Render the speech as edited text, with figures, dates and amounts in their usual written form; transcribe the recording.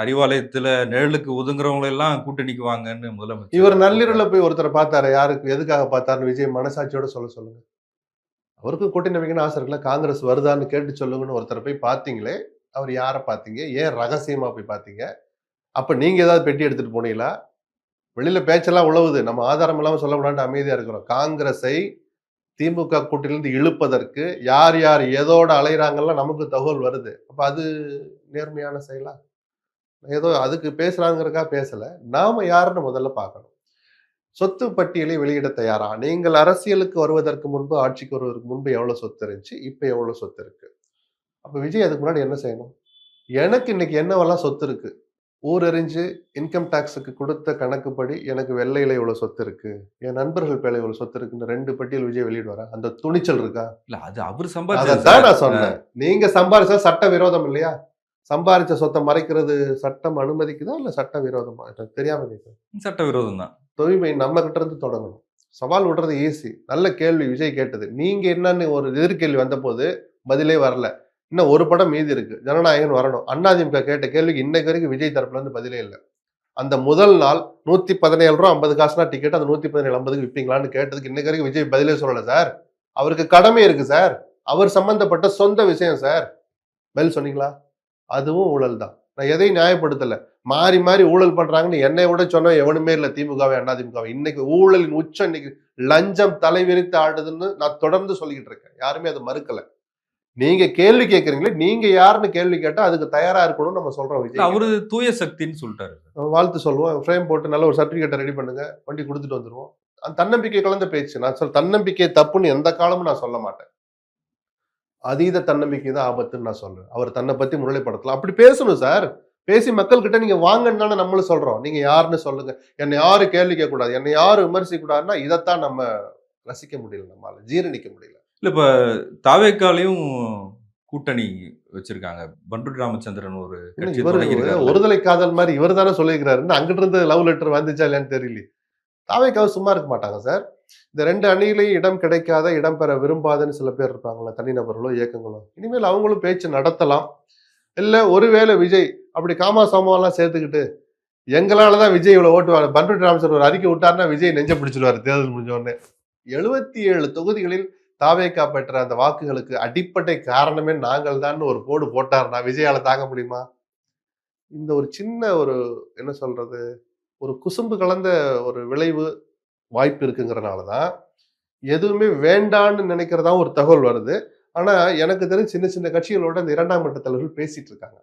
அறிவாலயத்துல நிழலுக்கு ஒதுங்குறவங்க எல்லாம் கூட்டணிக்கு வாங்கன்னு இவர் முதலமைச்சர் நள்ளிரவுல கூப்பிட்டாரு. போய் ஒருத்தர பார்த்தாரே, யாருக்கு எதுக்காக பார்த்தாருன்னு விஜய் மனசாட்சியோட சொல்ல சொல்லுங்க. அவருக்கும் கூட்டணி வைக்கணும்னு ஆசை இருக்குல்ல. காங்கிரஸ் வருதான்னு கேட்டு சொல்லுங்கன்னு ஒருத்தர போய் பார்த்தீங்களே, அவர் யார பார்த்தீங்க? ஏன் ரகசியமா போய் பார்த்தீங்க? அப்ப நீங்க ஏதாவது பெட்டி எடுத்துட்டு போனீங்களா? வெளியில பேச்செல்லாம் உழவுது. நம்ம ஆதாரம் இல்லாம சொல்லக்கூடாதுன்னு அமைதியா இருக்கிறோம். காங்கிரஸை திமுக கூட்டணியிலிருந்து இழுப்பதற்கு யார் யார் எதோட அலையுறாங்கல்லாம் நமக்கு தகவல் வருது. அப்ப அது நேர்மையான செயலா? ஏதோ அதுக்கு பேசுறாங்கறதுக்காக பேசல. நாம யாருன்னு முதல்ல பார்க்கணும். சொத்து பட்டியலை வெளியிட தயாரா? நீங்கள் அரசியலுக்கு வருவதற்கு முன்பு, ஆட்சிக்கு வருவதற்கு முன்பு எவ்வளவு சொத்து இருந்துச்சு? இப்ப எவ்வளவு சொத்து இருக்கு? அப்ப விஜய் அதுக்கு முன்னாடி என்ன செய்யணும்? எனக்கு இன்னைக்கு என்னவெல்லாம் சொத்து இருக்கு? ஊரறிஞ்சு இன்கம் டாக்ஸ்க்கு குடுத்த கணக்குப்படி எனக்கு வெள்ளையில இவ்வளவு சொத்து இருக்கு. என் நண்பர்கள் பேர்ல இவ்வளவு சொத்து இருக்குன்னு 2 பட்டியல் விஜய் வெளியிடுவாரா? அந்த துணிச்சல் இருக்கா? இல்ல அது அவரு சம்பாதிச்சது அதத்தான் சார். நான் சொன்னேன். நீங்க சம்பாரிச்சா சட்ட விரோதம் இல்லையா? சம்பாரிச்ச சொத்த மறைக்கிறது சட்டம் அனுமதிக்குதா? இல்ல சட்ட விரோதமா? எனக்கு தெரியாம கேட்கிறேன். சட்டவிரோதம் தான். தூய்மை நம்ம கிட்ட இருந்து தொடங்கணும். சவால் விடுறது ஈஸி. நல்ல கேள்வி விஜய் கேட்டது. நீங்க என்னன்னு ஒரு எதிர்கேள்வி வந்தபோது பதிலே வரல. இன்னும் ஒரு படம் மீதி இருக்கு. ஜனநாயகன் வரணும். அதிமுக கேட்ட கேள்விக்கு இன்னைக்கு வரைக்கும் விஜய் தரப்புல இருந்து பதிலே இல்ல. அந்த முதல் நாள் ரூ. 117 50 காசுனா டிக்கெட் அந்த 117 50க்கு விப்பீங்களான்னு கேட்டதுக்கு இன்னைக்கு வரைக்கும் விஜய் பதிலே சொல்லல சார். அவருக்கு கடமை இருக்கு சார். அவர் சம்பந்தப்பட்ட சொந்த விஷயம் சார். பதில் சொன்னீங்களா? அதுவும் ஊழல் தான். நான் எதையும் நியாயப்படுத்தல. மாறி மாறி ஊழல் பண்றாங்கன்னு என்னை விட சொன்னவன் எவனுமே இல்ல திமுகவை, அதிமுகவை. இன்னைக்கு ஊழலின் உச்சம் இன்னைக்கு லஞ்சம் தலைவிரித்து ஆடுதுன்னு நான் தொடர்ந்து சொல்லிக்கிட்டு இருக்கேன். யாருமே அதை மறுக்கல. நீங்க கேள்வி கேட்கறீங்களே, நீங்க யாருன்னு கேள்வி கேட்டா அதுக்கு தயாரா இருக்கணும்னு நம்ம சொல்றோம் இல்ல விஜய் அவரு கிட்ட. தூய சக்தின்னு சொல்லிட்டாரு. வாழ்த்து சொல்லுவோம். ஃப்ரேம் போட்டு நல்ல ஒரு சர்டிபிகேட்ட ரெடி பண்ணுங்க. வண்டி குடுத்துட்டு வந்துருவோம். அந்த தன்னம்பிக்கை கலந்த பேச்சு. நான் தன்னம்பிக்கை தப்புன்னு எந்த காலமும் நான் சொல்ல மாட்டேன். அதீத தன்னம்பிக்கை தான் ஆபத்துன்னு நான் சொல்றேன். அவர் தன்னை பத்தி முன்னிலைப்படுத்தலாம். அப்படி பேசணும் சார். பேசி மக்கள் கிட்ட நீங்க வாங்கன்னு தானே நம்மளும் சொல்றோம். நீங்க யாருன்னு சொல்லுங்க. என்னை யாரும் கேள்வி கேட்கக்கூடாது. என்னை யாரும் விமர்சிக்க கூடாதுன்னா, இதத்தான் நம்ம ரசிக்க முடியல நம்மால. ஜீரணிக்க முடியல. இல்ல இப்ப தாவேக்காலயும் கூட்டணி வச்சிருக்காங்க. பண்ருட்டி ராமச்சந்திரன் ஒரு இன்னும் கட்சி இவரு தொடங்கியிருக்காருல்ல. ஒருதலை காதல் மாரி இவரு தானே சொல்லியிருக்கிறாரு. இன்னும் அங்கிட்டு இருந்து லவ் லெட்டர் வந்துச்சா இல்லையான்னு தெரியலையே. தாவேக்காவ சும்மா இருக்க மாட்டாங்க சார். இந்த 2 அணியிலயும் இடம் கிடைக்காத, இடம் பெற விரும்பாதன்னு சில பேர் இருப்பாங்கல்ல. தனிநபர்களோ, இயக்கங்களோ. இனிமேல் அவங்களும் பேச்சு நடத்தலாம். இல்ல ஒருவேளை விஜய் அப்படி காமா சாமாலாம் சேர்த்துக்கிட்டு எங்களால தான் விஜய் இவ்வளவு ஓட்டு பண்ருட்டி ராமச்சந்திரன் ஒரு அறிக்கை விட்டாருன்னா விஜய் நெஞ்ச பிடிச்சிருவாரு தேர்தல் முடிஞ்ச உடனே. 77 தொகுதிகளில் தாவேக்கா பெற்ற அந்த வாக்குகளுக்கு அடிப்படை காரணமே நாங்கள் தான் ஒரு போடு போட்டாருன்னா விஜயால தாங்க முடியுமா? இந்த ஒரு சின்ன ஒரு என்ன சொல்றது ஒரு குசும்பு கலந்த ஒரு விளைவு வாய்ப்பு இருக்குங்கிறனால தான் எதுவுமே வேண்டான்னு நினைக்கிறதா ஒரு தகவல் வருது. ஆனா எனக்கு தெரிஞ்சு சின்ன சின்ன கட்சிகளோட இந்த 2ஆம் கட்ட தலைவர்கள் பேசிட்டு இருக்காங்க.